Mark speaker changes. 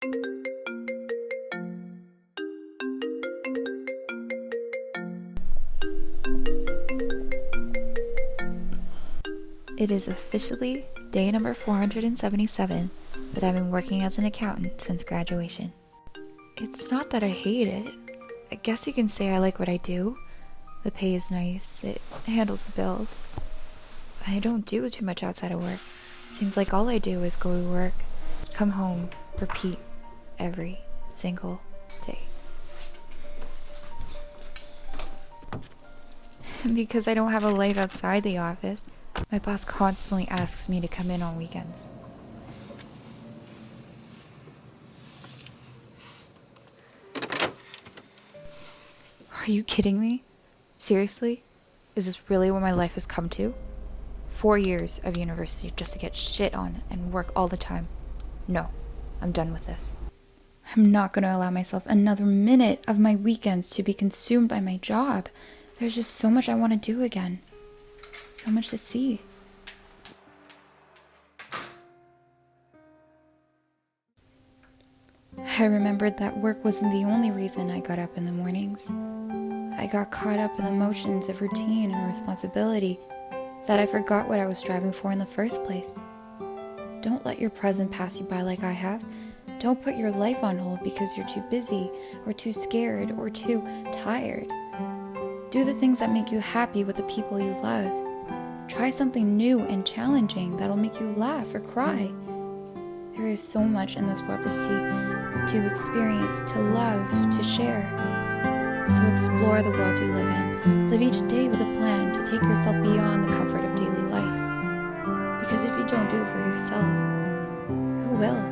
Speaker 1: It is officially day number 477 that I've been working as an accountant since graduation. It's not that I hate it. I guess you can say I like what I do. The pay is nice, it handles the bills. I don't do too much outside of work. Seems like all I do is go to work, come home, repeat every single day. And because I don't have a life outside the office, my boss constantly asks me to come in on weekends. Are you kidding me? Seriously? Is this really what my life has come to? 4 years of university just to get shit on and work all the time. No, I'm done with this. I'm not going to allow myself another minute of my weekends to be consumed by my job. There's just so much I want to do again. So much to see. I remembered that work wasn't the only reason I got up in the mornings. I got caught up in the motions of routine and responsibility that I forgot what I was striving for in the first place. Don't let your present pass you by like I have. Don't put your life on hold because you're too busy or too scared or too tired. Do the things that make you happy with the people you love. Try something new and challenging that'll make you laugh or cry. There is so much in this world to see, to experience, to love, to share. So explore the world you live in. Live each day with a plan to take yourself beyond the comfort of daily life. Because if you don't do it for yourself, who will?